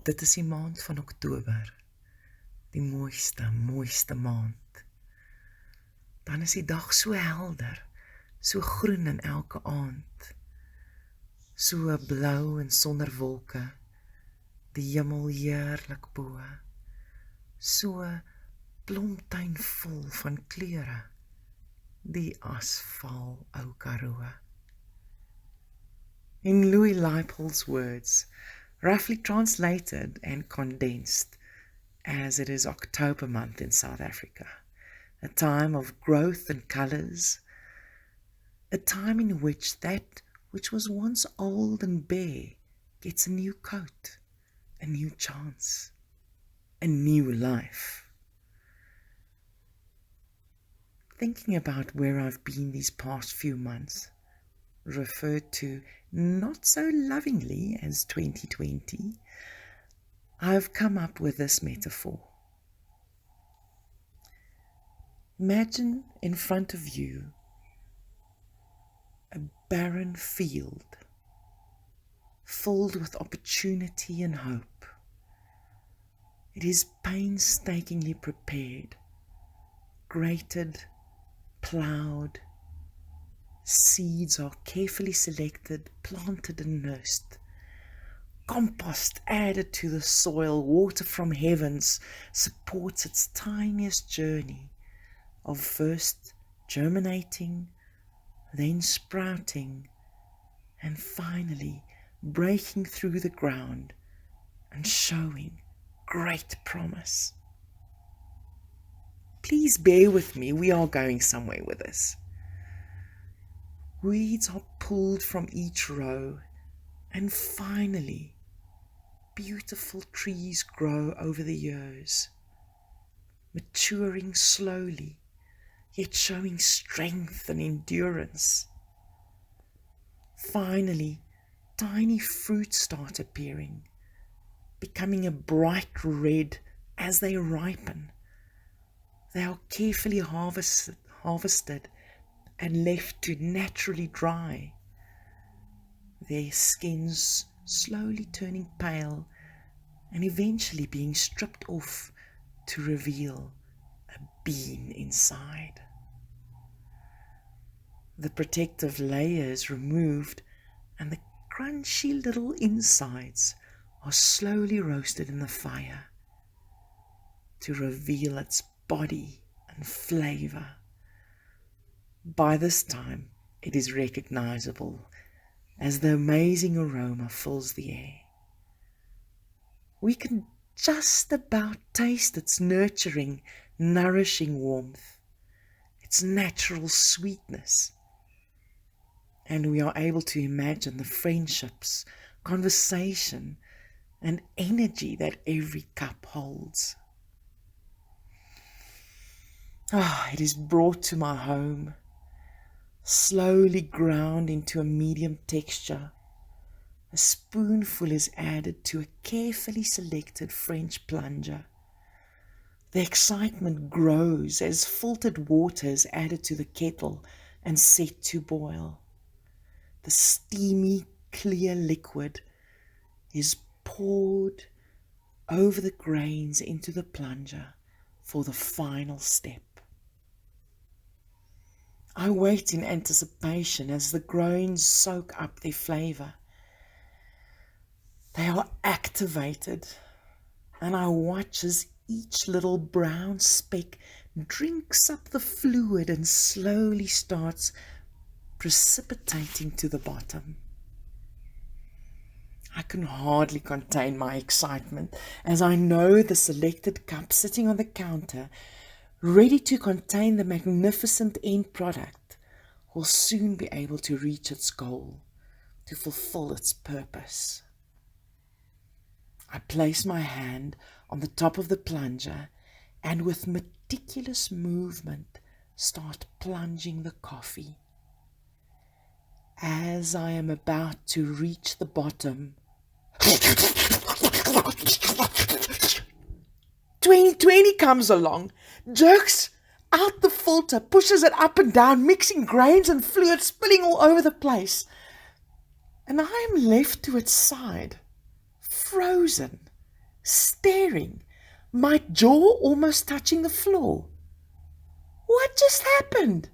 Dit is die maand van Oktober, die mooiste maand. Dan is die dag so helder, so groen in elke aand, so blou en sonder wolke, die hemel heerlik bo, so blomtuin vol van kleure, die asfal ou Karoo. In Louis Leipold's words, roughly translated and condensed, as it is October month in South Africa, a time of growth and colours, a time in which that which was once old and bare gets a new coat, a new chance, a new life. Thinking about where I've been these past few months, referred to not so lovingly as 2020, I've come up with this metaphor. Imagine in front of you a barren field filled with opportunity and hope. It is painstakingly prepared, grated, ploughed. Seeds are carefully selected, planted and nursed. Compost added to the soil, water from heavens supports its tiniest journey of first germinating, then sprouting, and finally breaking through the ground and showing great promise. Please bear with me, we are going somewhere with this. Weeds are pulled from each row, and finally, beautiful trees grow over the years, maturing slowly, yet showing strength and endurance. Finally, tiny fruits start appearing, becoming a bright red as they ripen. They are carefully harvested and left to naturally dry, their skins slowly turning pale and eventually being stripped off to reveal a bean inside. The protective layers removed and the crunchy little insides are slowly roasted in the fire to reveal its body and flavor. By this time, it is recognizable as the amazing aroma fills the air. We can just about taste its nurturing, nourishing warmth, its natural sweetness, and we are able to imagine the friendships, conversation, and energy that every cup holds. It is brought to my home, slowly ground into a medium texture. A spoonful is added to a carefully selected French plunger. The excitement grows as filtered water is added to the kettle and set to boil. The steamy, clear liquid is poured over the grains into the plunger for the final step. I wait in anticipation as the grains soak up their flavor. They are activated, and I watch as each little brown speck drinks up the fluid and slowly starts precipitating to the bottom. I can hardly contain my excitement as I know the selected cup sitting on the counter, ready to contain the magnificent end product, will soon be able to reach its goal, to fulfill its purpose. I place my hand on the top of the plunger and with meticulous movement start plunging the coffee. As I am about to reach the bottom, 2020 comes along, jerks out the filter, pushes it up and down, mixing grains and fluid, spilling all over the place. And I am left to its side, frozen, staring, my jaw almost touching the floor. What just happened?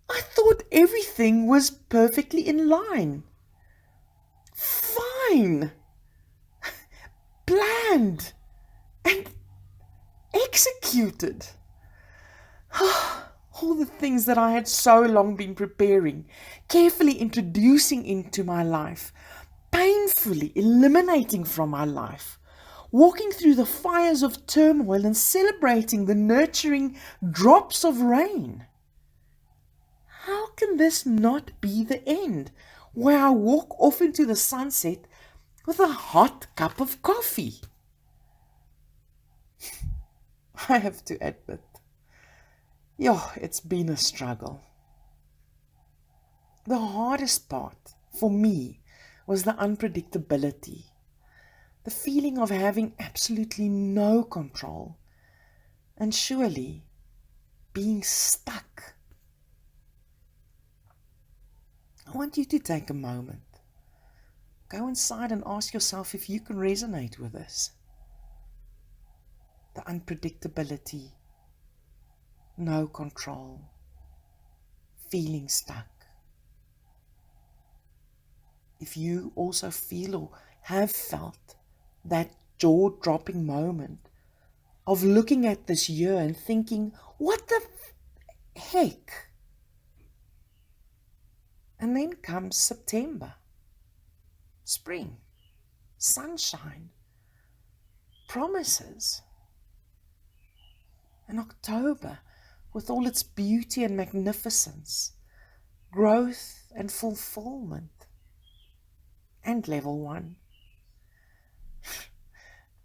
I thought everything was perfectly in line. Fine, planned, and executed. All the things that I had so long been preparing, carefully introducing into my life, painfully eliminating from my life, walking through the fires of turmoil and celebrating the nurturing drops of rain. How can this not be the end, where I walk off into the sunset with a hot cup of coffee? I have to admit, it's been a struggle. The hardest part for me was the unpredictability, the feeling of having absolutely no control, and surely being stuck. I want you to take a moment. Go inside and ask yourself if you can resonate with this. The unpredictability, no control, feeling stuck. If you also feel or have felt that jaw-dropping moment of looking at this year and thinking, what the heck? And then comes September, spring, sunshine, promises. And October, with all its beauty and magnificence, growth and fulfillment. And level 1.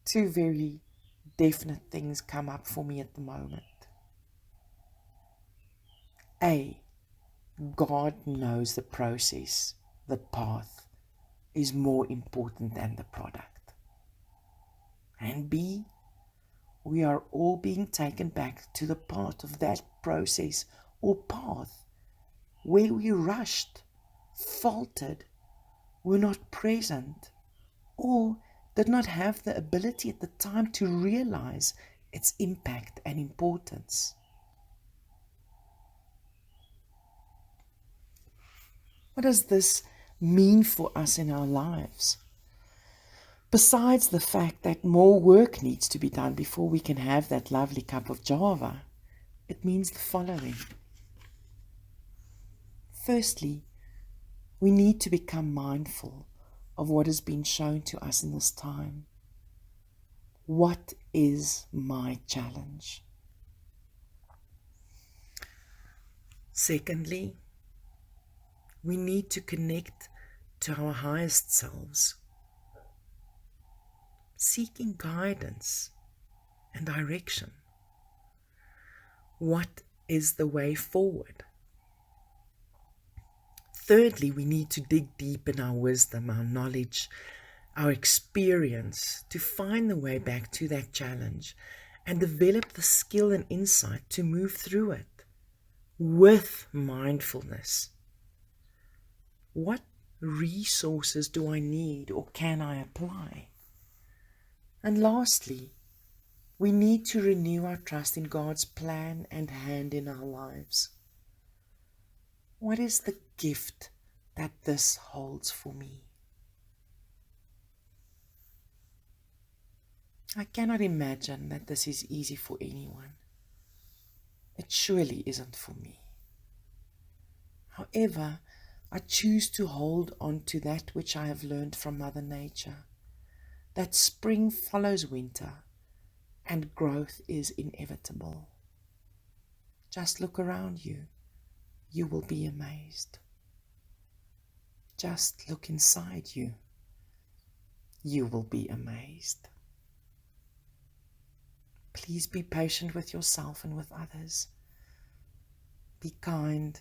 Two very definite things come up for me at the moment. A, God knows the process, the path, is more important than the product. And B, we are all being taken back to the part of that process or path where we rushed, faltered, were not present, or did not have the ability at the time to realize its impact and importance. What does this mean for us in our lives? Besides the fact that more work needs to be done before we can have that lovely cup of Java, it means the following. Firstly, we need to become mindful of what has been shown to us in this time. What is my challenge? Secondly, we need to connect to our highest selves, seeking guidance and direction. What is the way forward? Thirdly, we need to dig deep in our wisdom, our knowledge, our experience to find the way back to that challenge and develop the skill and insight to move through it with mindfulness. What resources do I need or can I apply? And lastly, we need to renew our trust in God's plan and hand in our lives. What is the gift that this holds for me? I cannot imagine that this is easy for anyone. It surely isn't for me. However, I choose to hold on to that which I have learned from Mother Nature, that spring follows winter and growth is inevitable. Just look around you. You will be amazed. Just look inside you. You will be amazed. Please be patient with yourself and with others. Be kind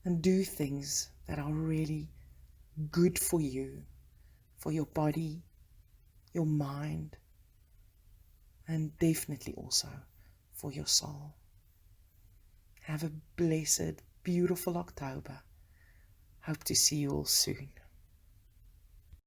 and do things that are really good for you, for your body, your mind, and definitely also for your soul. Have a blessed, beautiful October. Hope to see you all soon.